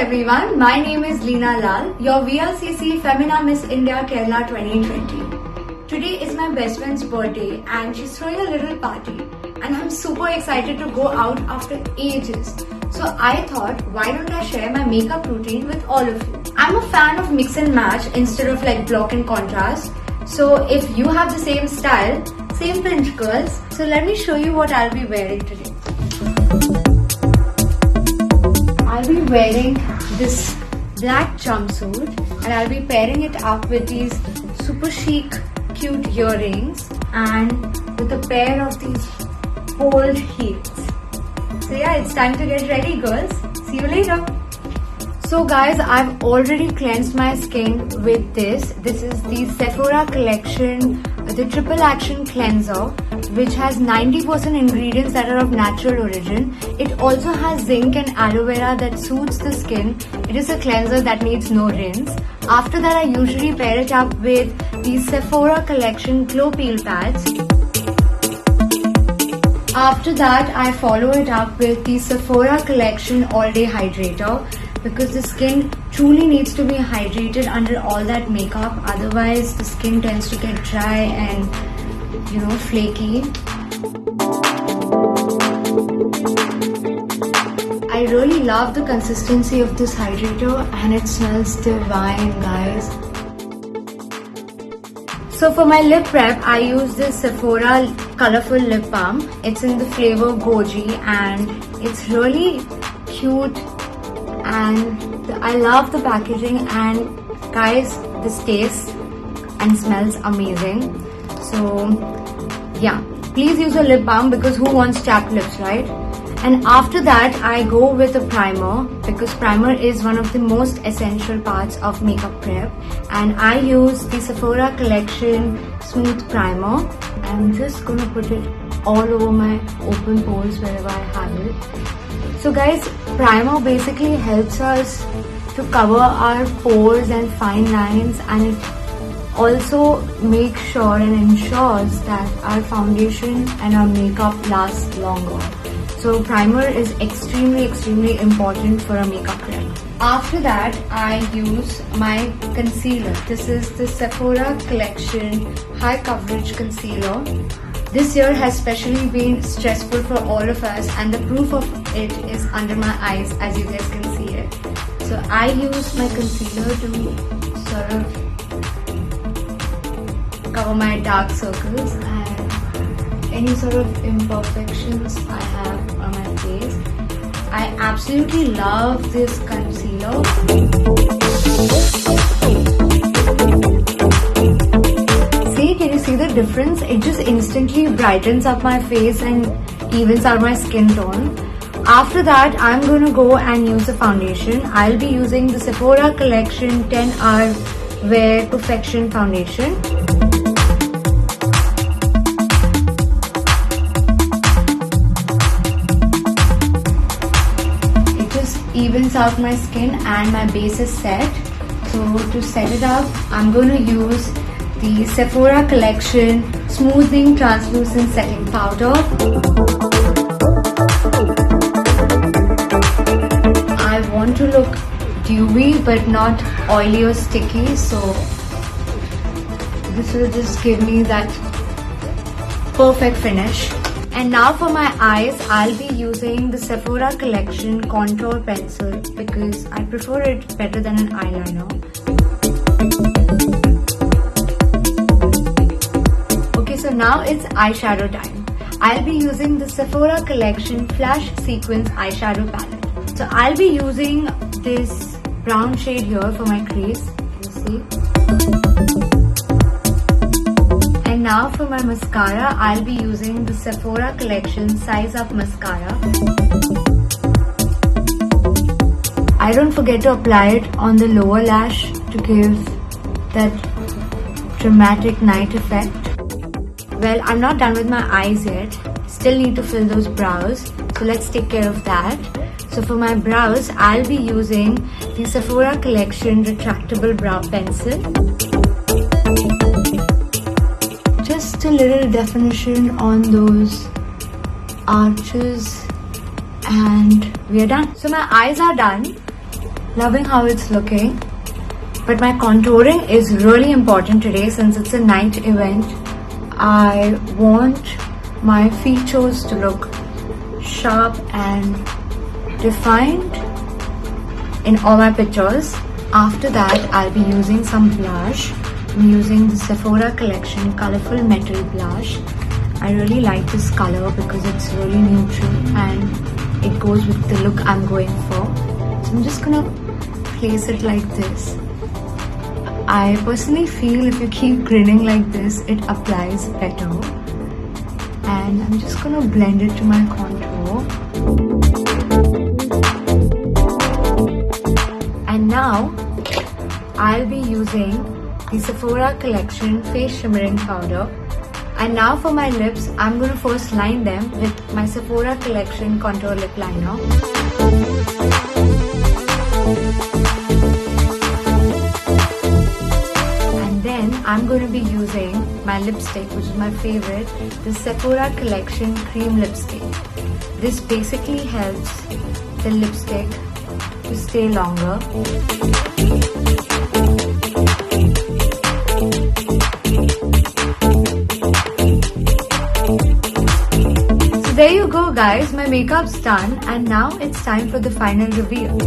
everyone, my name is Leena Lal, your VLCC Femina Miss India Kerala 2020. Today is my best friend's birthday and she's throwing a little party and I'm super excited to go out after ages. So I thought, why don't I share my makeup routine with all of you. I'm a fan of mix and match instead of like block and contrast. So if you have the same style, same pinch girls, so let me show you what I'll be wearing today. I'll be wearing this black jumpsuit and I'll be pairing it up with these super chic, cute earrings and with a pair of these bold heels. So yeah, it's time to get ready, girls. See you later. So guys, I've already cleansed my skin with this. This is the Sephora collection, the Triple Action Cleanser, which has 90% ingredients that are of natural origin. It also has zinc and aloe vera that soothes the skin. It is a cleanser that needs no rinse. After that, I usually pair it up with the Sephora collection Glow Peel Pads. After that, I follow it up with the Sephora collection All Day Hydrator, because the skin truly needs to be hydrated under all that makeup, otherwise the skin tends to get dry and flaky. I really love the consistency of this hydrator and it smells divine, guys. So for my lip prep, I use this Sephora Colorful Lip Balm. It's in the flavor Goji and it's really cute. And I love the packaging and guys, this tastes and smells amazing. So yeah, please use a lip balm because who wants chapped lips, right? And after that, I go with a primer because primer is one of the most essential parts of makeup prep. And I use the Sephora collection Smooth Primer. I'm just gonna put it all over my open pores wherever I have it. So guys, primer basically helps us to cover our pores and fine lines, and it also makes sure and ensures that our foundation and our makeup lasts longer. So primer is extremely important for a makeup prep. After that, I use my concealer. This is the Sephora collection High Coverage Concealer. This year has especially been stressful for all of us and the proof of it is under my eyes, as you guys can see it. So I use my concealer to sort of cover my dark circles and any sort of imperfections I have on my face. I absolutely love this concealer. Can you see the difference? It just instantly brightens up my face and evens out my skin tone. After that, I'm going to go and use the foundation. I'll be using the Sephora collection 10 Hour Wear Perfection Foundation. It just evens out my skin and my base is set. So to set it up, I'm going to use the Sephora collection Smoothing Translucent Setting Powder. I want to look dewy but not oily or sticky, so this will just give me that perfect finish. And now for my eyes, I'll be using the Sephora collection Contour Pencil because I prefer it better than an eyeliner. So now it's eyeshadow time. I'll be using the Sephora collection Flash Sequence Eyeshadow Palette. So I'll be using this brown shade here for my crease, you see. And now for my mascara, I'll be using the Sephora collection Size Up Mascara. I don't forget to apply it on the lower lash to give that dramatic night effect. Well, I'm not done with my eyes yet. Still need to fill those brows. So let's take care of that. So for my brows, I'll be using the Sephora collection Retractable Brow Pencil. Just a little definition on those arches and we are done. So my eyes are done. Loving how it's looking. But my contouring is really important today since it's a night event. I want my features to look sharp and defined in all my pictures. After that, I'll be using some blush. I'm using the Sephora Collection Colorful Metal Blush. I really like this color because it's really neutral and it goes with the look I'm going for. So I'm just gonna place it like this. I personally feel if you keep grinning like this, it applies better. And I'm just gonna blend it to my contour. And now, I'll be using the Sephora Collection Face Shimmering Powder. And now for my lips, I'm gonna first line them with my Sephora Collection Contour Lip Liner. I'm going to be using my lipstick, which is my favorite, the Sephora Collection Cream Lipstick. This basically helps the lipstick to stay longer. So there you go guys, my makeup's done and now it's time for the final reveal.